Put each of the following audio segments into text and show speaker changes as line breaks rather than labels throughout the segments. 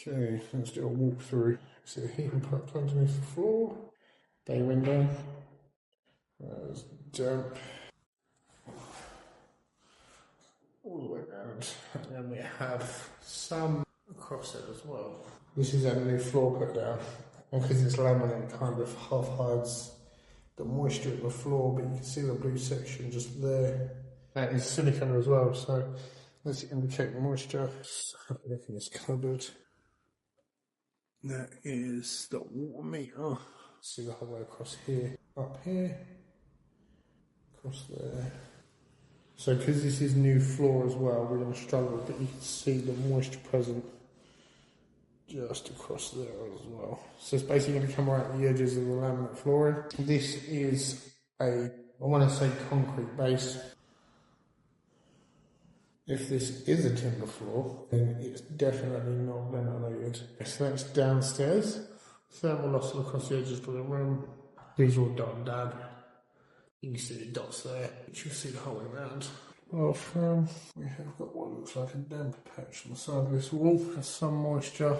Okay, let's do a walkthrough. See the heating pump underneath the floor, bay window, there's damp all the way around, and then we have some across it as well. This is a new floor put down, and because it's laminate, it kind of half hides the moisture in the floor, but you can see the blue section just there. That is silicone as well, so let's indicate the moisture. So everything is covered. That is the water meter. See the whole way across here, up here, across there. So because this is new floor as well, we're going to struggle, but you can see the moisture present just across there as well. So it's basically going to come right at the edges of the laminate flooring. This is a, I want to say concrete base. If this is a timber floor, then it's definitely not ventilated. So that's downstairs. Thermal loss across the edges of the room. These are all dotted down. You can see the dots there, which you'll see the whole way around. Bathroom, we have got what looks like a damp patch on the side of this wall. Has some moisture.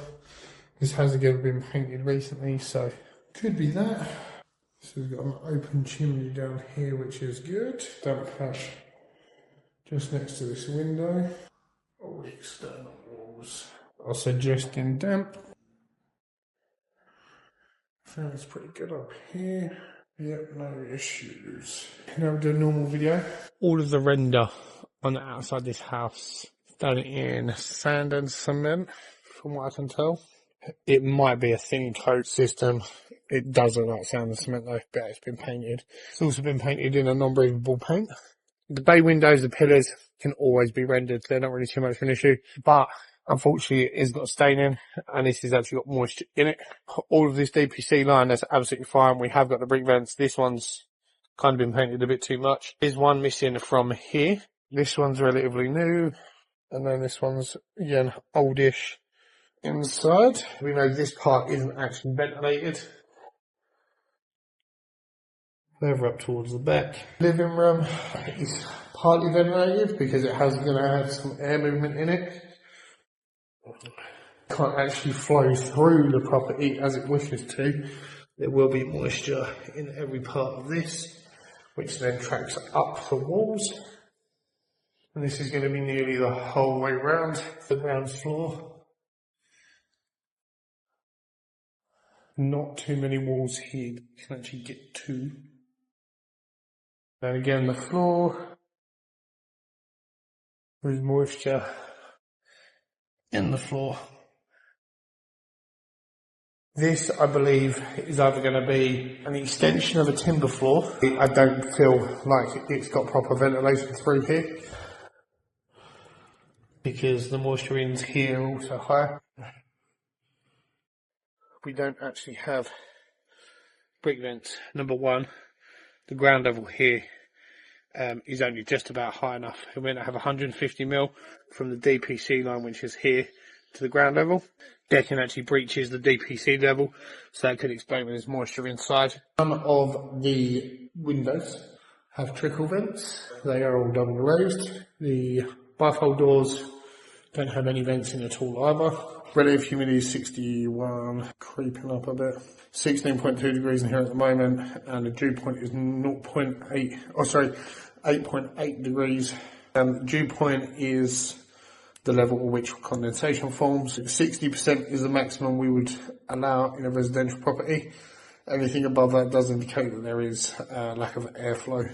This has again been painted recently, so could be that. So we've got an open chimney down here, which is good. Damp patch just next to this window. All the external walls are suggesting damp. I think it's pretty good up here. Yep, no issues. Now we'll do a normal video. All of the render on the outside of this house done in sand and cement, from what I can tell. It might be a thin coat system. It does look like sand and cement though, but it's been painted. It's also been painted in a non-breathable paint. The bay windows, the pillars can always be rendered. They're not really too much of an issue, but unfortunately it has got staining and this has actually got moisture in it. All of this DPC line, that's absolutely fine. We have got the brick vents. This one's kind of been painted a bit too much. There's one missing from here. This one's relatively new. And then this one's, again, oldish inside. We know this part isn't actually ventilated. Further up towards the back. Living room is partly ventilated because it has going to have some air movement in it. Can't actually flow through the property as it wishes to. There will be moisture in every part of this, which then tracks up the walls. And this is going to be nearly the whole way round the ground floor. Not too many walls here that you can actually get to. And again, the floor, there's moisture in the floor. This, I believe, is either going to be an extension of a timber floor. I don't feel like it's got proper ventilation through here because the moisture in's here are also higher. We don't actually have brick vents. Number one, the ground level here is only just about high enough. We're going to have 150mm from the DPC line, which is here, to the ground level. Decking actually breaches the DPC level, so that could explain when there's moisture inside. Some of the windows have trickle vents. They are all double glazed. The bifold doors don't have any vents in at all either. Relative humidity is 61, creeping up a bit. 16.2 degrees in here at the moment, and the dew point is 8.8 degrees. The dew point is the level at which condensation forms. 60% is the maximum we would allow in a residential property. Anything above that does indicate that there is a lack of airflow,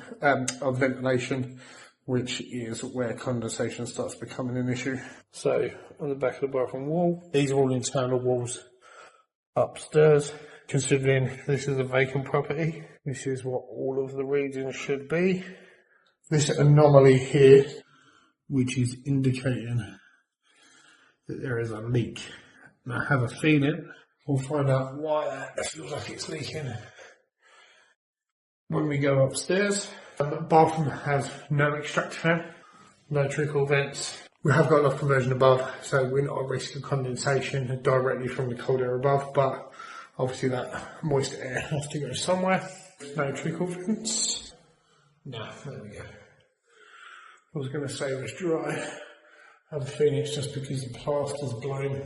of ventilation, which is where condensation starts becoming an issue. So, on the back of the bathroom wall, these are all internal walls upstairs. Considering this is a vacant property, this is what all of the readings should be. This anomaly here, which is indicating that there is a leak. And I have a feeling we'll find out why that feels like it's leaking when we go upstairs. The bathroom has no extractor fan, no trickle vents. We have got loft conversion above, so we're not at risk of condensation directly from the cold air above, but obviously that moist air has to go somewhere. No trickle vents. No, there we go. I was going to say it was dry. I have a feeling it's just because the plaster's blown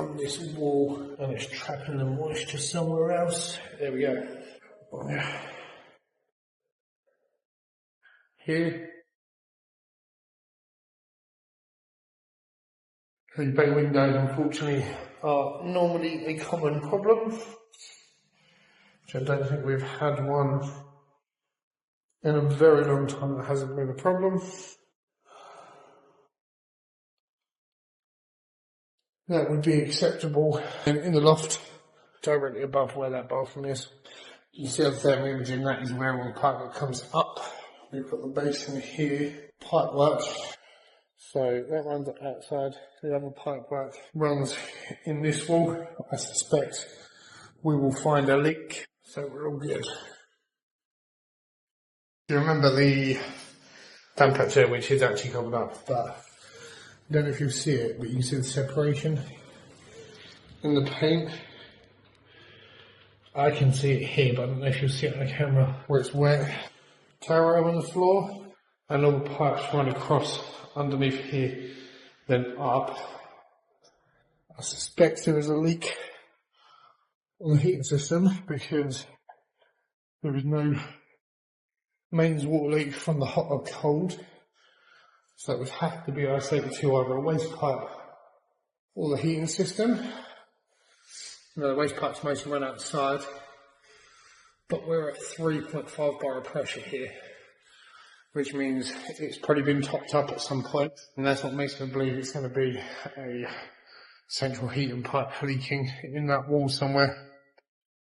on this wall and it's trapping the moisture somewhere else. There we go. Here. The bay windows, unfortunately, are normally a common problem, which I don't think we've had one in a very long time that hasn't been a problem. That would be acceptable. And in the loft, directly above where that bathroom is, you see the thermal imaging, that is where all the pipe that comes up. We've got the basin here, pipe work. So that runs outside, the other pipe work runs in this wall. I suspect we will find a leak, so we're all good. You remember the damp patch there, which is actually covered up, but I don't know if you see it, but you can see the separation in the paint. I can see it here, but I don't know if you'll see it on the camera where it's wet. Taro on the floor, and all the pipes run across underneath here, then up. I suspect there is a leak on the heating system because there is no mains water leak from the hot or cold. So it would have to be isolated to either a waste pipe or the heating system. Now the waste pipes mostly run outside, but we're at 3.5 bar of pressure here, which means it's probably been topped up at some point, and that's what makes me believe it's going to be a central heating pipe leaking in that wall somewhere.